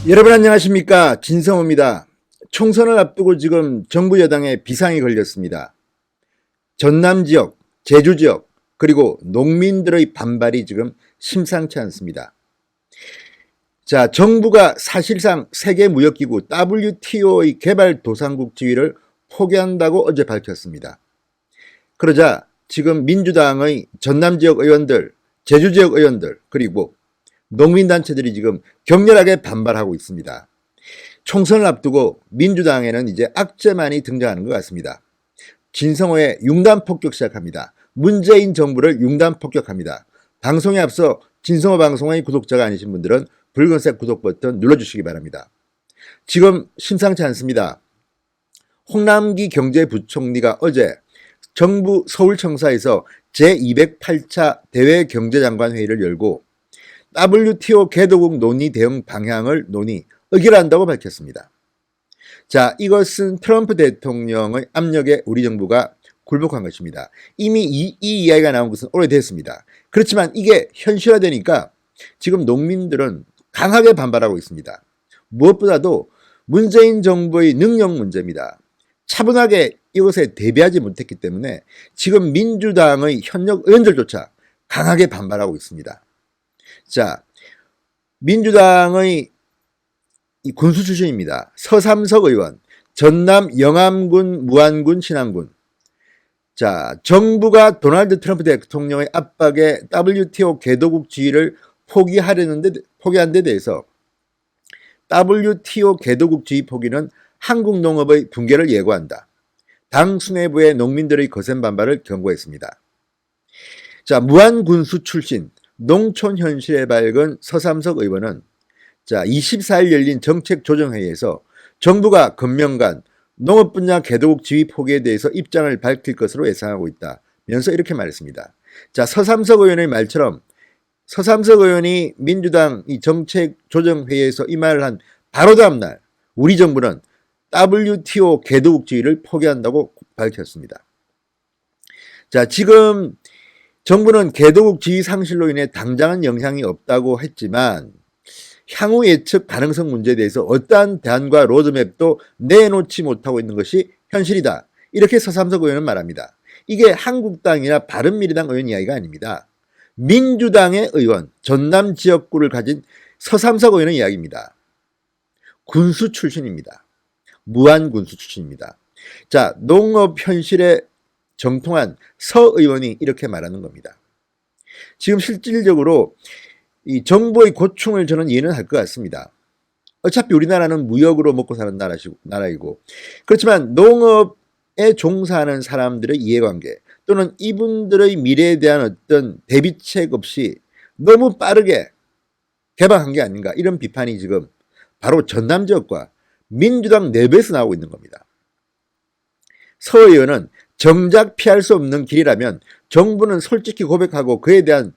여러분 안녕하십니까, 진성호입니다. 총선을 앞두고 지금 정부 여당에 비상이 걸렸습니다. 전남 지역, 제주 지역, 그리고 농민들의 반발이 지금 심상치 않습니다. 자, 정부가 사실상 세계무역기구 WTO의 개발도상국 지위를 포기한다고 어제 밝혔습니다. 그러자 지금 민주당의 전남 지역 의원들, 제주 지역 의원들, 그리고 농민단체들이 지금 격렬하게 반발하고 있습니다. 총선을 앞두고 민주당에는 이제 악재만이 등장하는 것 같습니다. 진성호의 융단 폭격 시작합니다. 문재인 정부를 융단 폭격합니다. 방송에 앞서 진성호 방송의 구독자가 아니신 분들은 붉은색 구독 버튼 눌러주시기 바랍니다. 지금 심상치 않습니다. 홍남기 경제부총리가 어제 정부 서울청사에서 제208차 대외경제장관 회의를 열고 WTO 개도국 논의 대응 방향을 의결한다고 밝혔습니다. 자, 이것은 트럼프 대통령의 압력에 우리 정부가 굴복한 것입니다. 이미 이 이야기가 나온 것은 오래됐습니다. 그렇지만 이게 현실화되니까 지금 농민들은 강하게 반발하고 있습니다. 무엇보다도 문재인 정부의 능력 문제입니다. 차분하게 이것에 대비하지 못했기 때문에 지금 민주당의 현역 의원들조차 강하게 반발하고 있습니다. 자, 민주당의 군수 출신입니다. 서삼석 의원, 전남 영암군, 무안군, 신안군. 자, 정부가 도널드 트럼프 대통령의 압박에 WTO 개도국 지위를 포기한 데 대해서 WTO 개도국 지위 포기는 한국 농업의 붕괴를 예고한다. 당 수뇌부의 농민들의 거센 반발을 경고했습니다. 자, 무안군수 출신 농촌 현실에 밝은 서삼석 의원은 자, 24일 열린 정책조정회의에서 정부가 금년간 농업 분야 개도국 지위 포기에 대해서 입장을 밝힐 것으로 예상하고 있다면서 이렇게 말했습니다. 자, 서삼석 의원의 말처럼 서삼석 의원이 민주당 이 정책조정회의에서 이 말을 한 바로 다음 날 우리 정부는 WTO 개도국 지위를 포기한다고 밝혔습니다. 자, 지금 정부는 개도국 지위 상실로 인해 당장은 영향이 없다고 했지만 향후 예측 가능성 문제에 대해서 어떠한 대안과 로드맵도 내놓지 못하고 있는 것이 현실이다. 이렇게 서삼석 의원은 말합니다. 이게 한국당이나 바른미래당 의원 이야기가 아닙니다. 민주당의 의원, 전남 지역구를 가진 서삼석 의원의 이야기입니다. 군수 출신입니다. 무안군수 출신입니다. 자, 농업 현실에 정통한 서 의원이 이렇게 말하는 겁니다. 지금 실질적으로 이 정부의 고충을 저는 이해는 할 것 같습니다. 어차피 우리나라는 무역으로 먹고 사는 나라이고 그렇지만 농업에 종사하는 사람들의 이해관계 또는 이분들의 미래에 대한 어떤 대비책 없이 너무 빠르게 개방한 게 아닌가 이런 비판이 지금 바로 전남 지역과 민주당 내부에서 나오고 있는 겁니다. 서 의원은 정작 피할 수 없는 길이라면 정부는 솔직히 고백하고 그에 대한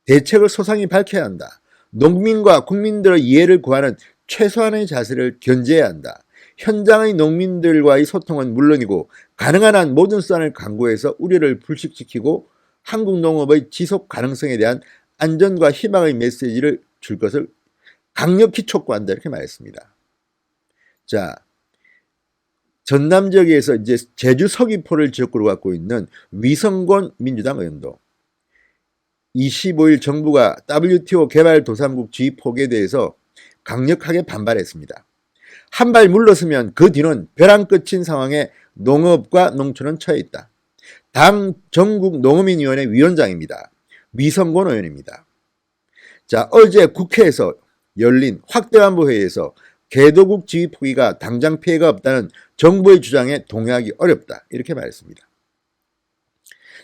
대책을 소상히 밝혀야 한다. 농민과 국민들의 이해를 구하는 최소한의 자세를 견제해야 한다. 현장의 농민들과의 소통은 물론이고 가능한 한 모든 수단을 강구해서 우려를 불식시키고 한국 농업의 지속 가능성에 대한 안전과 희망의 메시지를 줄 것을 강력히 촉구한다. 이렇게 말했습니다. 자, 전남 지역에서 이제 제주 서귀포를 지역구로 갖고 있는 위성곤 민주당 의원도 25일 정부가 WTO 개발도상국 지위 포기에 대해서 강력하게 반발했습니다. 한 발 물러서면 그 뒤는 벼랑 끝인 상황에 농업과 농촌은 처해 있다. 당 전국농어민위원회 위원장입니다. 위성곤 의원입니다. 자, 어제 국회에서 열린 확대안보회의에서 개도국 지위 포기가 당장 피해가 없다는 정부의 주장에 동의하기 어렵다. 이렇게 말했습니다.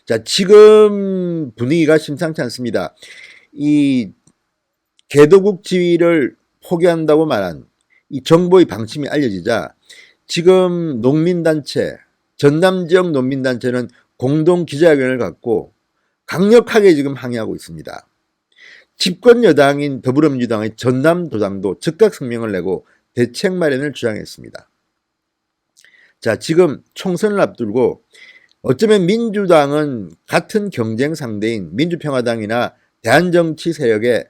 자, 지금 분위기가 심상치 않습니다. 이 개도국 지위를 포기한다고 말한 이 정부의 방침이 알려지자 지금 농민단체, 전남 지역 농민단체는 공동 기자회견을 갖고 강력하게 지금 항의하고 있습니다. 집권 여당인 더불어민주당의 전남도당도 즉각 성명을 내고 대책 마련을 주장했습니다. 자, 지금 총선을 앞두고 어쩌면 민주당은 같은 경쟁 상대인 민주평화당이나 대한정치 세력에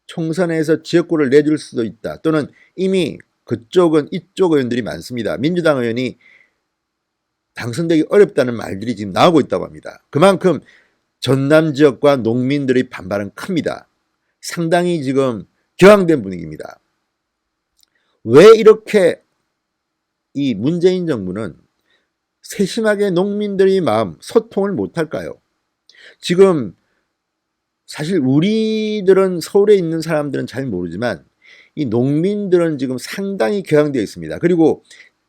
총선에서 지역구를 내줄 수도 있다. 또는 이미 그쪽은 이쪽 의원들이 많습니다. 민주당 의원이 당선되기 어렵다는 말들이 지금 나오고 있다고 합니다. 그만큼 전남 지역과 농민들의 반발은 큽니다. 상당히 지금 격앙된 분위기입니다. 왜 이렇게 이 문재인 정부는 세심하게 농민들의 마음, 소통을 못할까요? 지금 사실 우리들은 서울에 있는 사람들은 잘 모르지만 이 농민들은 지금 상당히 격앙되어 있습니다. 그리고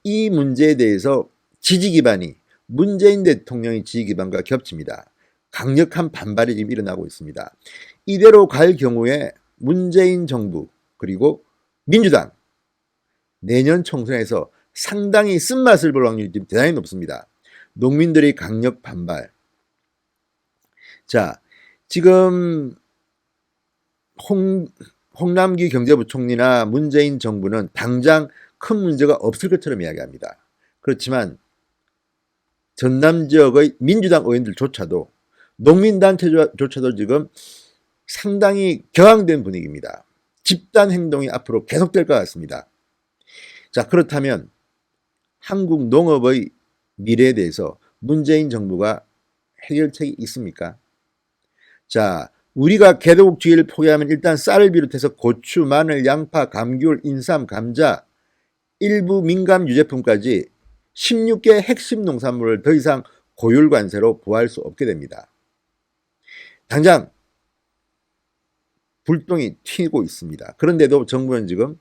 이 문제에 대해서 지지 기반이 문재인 대통령의 지지 기반과 겹칩니다. 강력한 반발이 지금 일어나고 있습니다. 이대로 갈 경우에 문재인 정부 그리고 민주당 내년 총선에서 상당히 쓴맛을 볼 확률이 대단히 높습니다. 농민들의 강력 반발. 자, 지금 홍남기 경제부총리나 문재인 정부는 당장 큰 문제가 없을 것처럼 이야기합니다. 그렇지만 전남 지역의 민주당 의원들조차도 농민단체조차도 지금 상당히 격앙된 분위기입니다. 집단 행동이 앞으로 계속될 것 같습니다. 자, 그렇다면 한국 농업의 미래에 대해서 문재인 정부가 해결책이 있습니까? 자, 우리가 개도국주의를 포기하면 일단 쌀을 비롯해서 고추, 마늘, 양파, 감귤, 인삼, 감자, 일부 민감 유제품까지 16개 핵심 농산물을 더 이상 고율 관세로 부과할 수 없게 됩니다. 당장 불똥이 튀고 있습니다. 그런데도 정부는 지금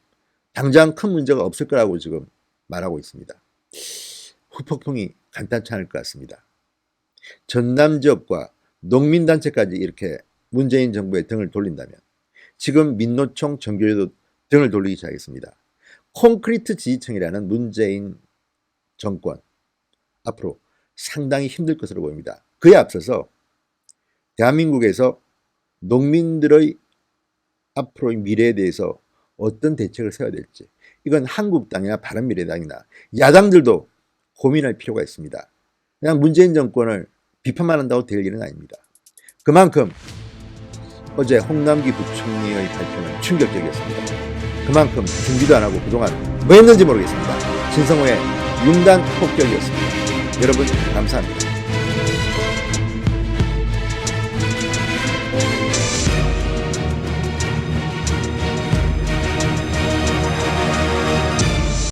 당장 큰 문제가 없을 거라고 지금 말하고 있습니다. 후폭풍이 간단치 않을 것 같습니다. 전남 지역과 농민단체까지 이렇게 문재인 정부에 등을 돌린다면 지금 민노총 정교조도 등을 돌리기 시작했습니다. 콘크리트 지지층이라는 문재인 정권 앞으로 상당히 힘들 것으로 보입니다. 그에 앞서서 대한민국에서 농민들의 앞으로의 미래에 대해서 어떤 대책을 세워야 될지 이건 한국당이나 바른미래당이나 야당들도 고민할 필요가 있습니다. 그냥 문재인 정권을 비판만 한다고 될 일은 아닙니다. 그만큼 어제 홍남기 부총리의 발표는 충격적이었습니다. 그만큼 준비도 안 하고 그동안 뭐 했는지 모르겠습니다. 진성호의 융단 폭격이었습니다. 여러분 감사합니다.